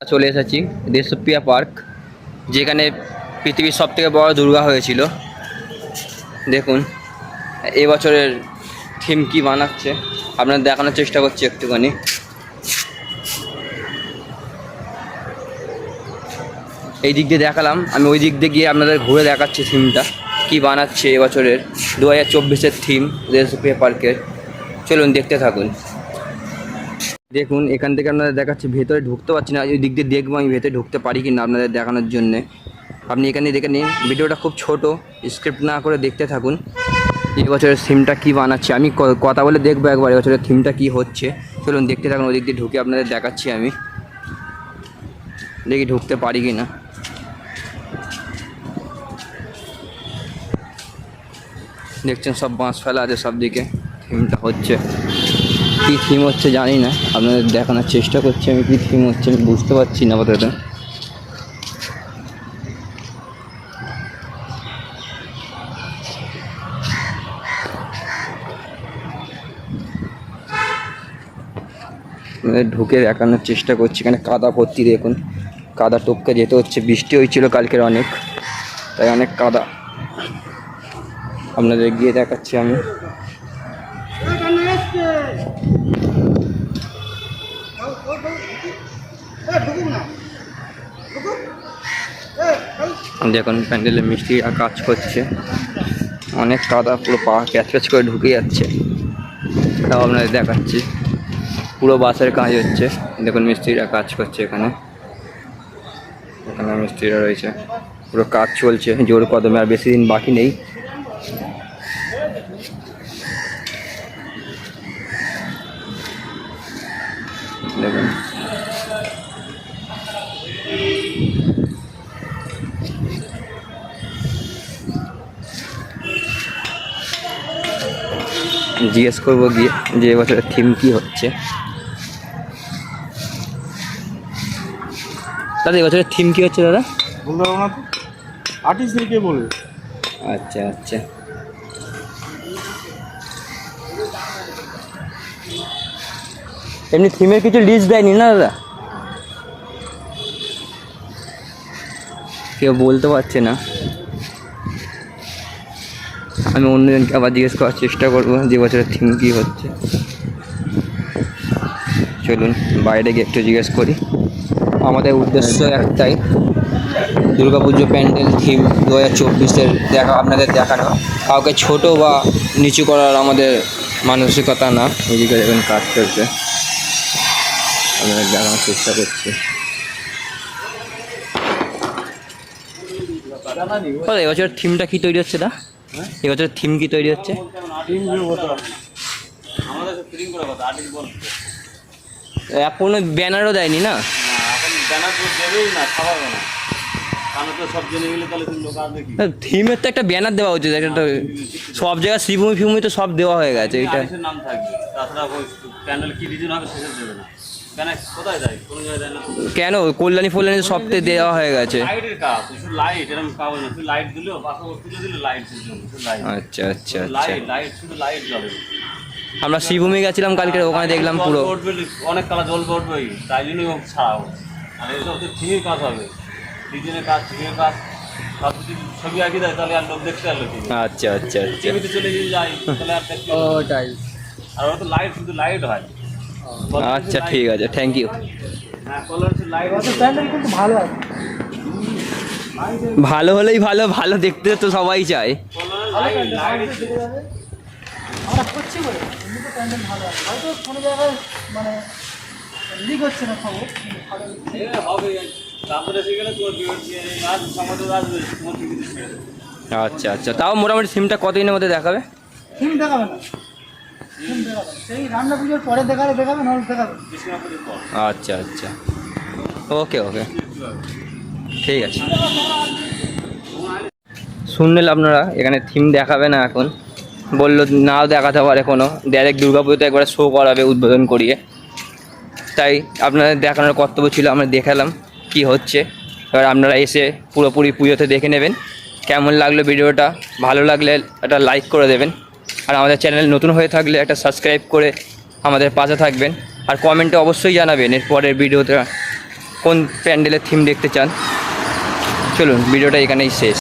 চলে এসেছি দেশপ্রিয়া পার্ক, যেখানে পৃথিবীর সবথেকে বড় দুর্গা হয়েছিল। দেখুন এবছরের থিম কি বানাচ্ছে, আপনাদের দেখানোর চেষ্টা করছি একটুখানি। এই দিক দিয়ে দেখালাম, আমি ওই দিক দিয়ে গিয়ে আপনাদের ঘুরে দেখাচ্ছি থিমটা কি বানাচ্ছে এবছরের 2024-এর থিম দেশপ্রিয়া পার্কের। চলুন দেখতে থাকুন। দেখুন এখান থেকে আপনাদের দেখাচ্ছি, ভেতরে ঢুকতে পারছি না, ওই দিক দিয়ে দেখবো আমি ভেতরে ঢুকতে পারি কি না আপনাদের দেখানোর জন্যে। আপনি এখানে দেখে নিন, ভিডিওটা খুব ছোট, স্ক্রিপ্ট না করে দেখতে থাকুন। এই বছরের থিমটা কী বানাচ্ছে আমি কথা বলে দেখবো একবার এবছরের থিমটা কী হচ্ছে। চলুন দেখতে থাকুন, ওই দিক দিয়ে ঢুকে আপনাদের দেখাচ্ছি আমি, দেখি ঢুকতে পারি কি না। দেখছেন সব বাঁশ ফেলা আছে সব দিকে, থিমটা হচ্ছে কী থিম হচ্ছে জানি না, আপনাদের দেখানোর চেষ্টা করছি আমি কী থিম হচ্ছে আমি বুঝতে পারছি না আপাতত। ঢুকে দেখানোর চেষ্টা করছি, এখানে কাদা ভর্তি, দেখুন কাদা টপকে যেতে হচ্ছে, বৃষ্টি হয়েছিল কালকের অনেক, তাই অনেক কাদা। আপনাদের গিয়ে দেখাচ্ছি আমি। দেখুন প্যান্ডেলে মিস্ত্রিরা কাজ করছে, অনেক কাদা, পুরো পা ক্যাচ ক্যাচ করে ঢুকে যাচ্ছে। তাও আপনাদের দেখাচ্ছি, পুরো বাসের কাজ হচ্ছে, দেখুন মিস্ত্রিরা কাজ করছে এখানে, এখানে মিস্ত্রিরা রয়েছে, পুরো কাজ চলছে জোর কদমে, আর বেশি দিন বাকি নেই। দেখুন জিজ্ঞেস করবো গিয়ে যে এবছরের থিম কি হচ্ছে। দাদা এবছরের থিম কি হচ্ছে দাদা? বলতে পারবো না তো, আর্টিস্টদেরকে বলবে। আচ্ছা আচ্ছা, এমনি থিমের কিছু লিস্ট দেয়নি না দাদা? কেউ বলতে পারছে না, আমি অন্যজনকে আবার জিজ্ঞেস করার চেষ্টা করবো যে বছরের থিম কী হচ্ছে। চলুন বাইরে গিয়ে একটু জিজ্ঞেস করি। আমাদের উদ্দেশ্য একটাই, দুর্গাপুজো প্যান্ডেল থিম 2024-এর আপনাদের দেখানো, কাউকে ছোট বা নিচু করার আমাদের মানসিকতা না। এদিকে দেখুন কাজ চলছে, আপনাদের দেখানোর চেষ্টা করছি। এবছর থিমটা কি তৈরি হচ্ছে দা? এবছর থিম কি তৈরি হচ্ছে? এখনো ব্যানারও দেয়নি না? থিমের তো একটা ব্যানার দেওয়া উচিত, একটা সব জায়গায় শ্রীভূমি ফিভূমি তো সব দেওয়া হয়ে গেছে, এটা কেন কল্যাণী ফল্যাণী সবতে দেওয়া হয়ে গেছে। আচ্ছা আচ্ছা আচ্ছা, আমরা শ্রীভূমি গেছিলাম কালকে, ওখানে দেখলাম পুরো অনেক কালা জল উঠবে, তাই জন্যই ছাড়াও। আর এইসব তো থিমের কাজ হবে, ডিজাইনের কাজ, থিমের কাজ, সব যদি ছবি আঁকি দেয় তাহলে আর লোক দেখতে আসলো। আচ্ছা আচ্ছা আচ্ছা, টিভিতে চলে যদি যাই তাহলে আর দেখতে, ওটাই। আর ওটা তো লাইট, শুধু লাইট হয়। আচ্ছা ঠিক আছে, থ্যাংক ইউ। হ্যাঁ, কলার লাইট আছে, প্যান্ডেল কিন্তু ভালো আছে, ভালো হলেই ভালো, ভালো দেখতে তো সবাই চায়। আমরা করছি বলে এমনিতে প্যান্ডেল ভালো আছে, হয়তো কোনো জায়গায় মানে লিক হচ্ছে না খবর, ভালো হবে। তারপরে সেখানে তোমার আজ সমাজে আসবে, তোমার টিভিতে ছেড়ে দেবে। আচ্ছা আচ্ছা, তাও মোটামুটি সিমটা কতদিনের মধ্যে দেখাবে? থিম দেখাবে না, থিম দেখাবে সেই রান্না পুজোর পরে দেখাবে, দেখাবে নাহলে দেখাবে। আচ্ছা আচ্ছা, ওকে ওকে, ঠিক আছে। শুনলেন আপনারা, এখানে থিম দেখাবে না এখন, বললো নাও দেখাতে পারে কোনো, ডাইরেক্ট দুর্গাপুজোতে একবার শো করাবে উদ্বোধন করিয়ে, তাই আপনাদের দেখানোর কর্তব্য ছিল, আমরা দেখালাম কি হচ্ছে। এবার আপনারা এসে পুরোপুরি পুজোতে দেখে নেবেন। কেমন লাগলো ভিডিওটা, ভালো লাগলে একটা লাইক করে দেবেন, আর আমাদের চ্যানেল নতুন হয়ে থাকলে একটা সাবস্ক্রাইব করে আমাদের পাশে থাকবেন, আর কমেন্টে অবশ্যই জানাবেন এর পরের ভিডিওতে কোন প্যান্ডেলের থিম দেখতে চান। চলুন ভিডিওটা এখানেই শেষ।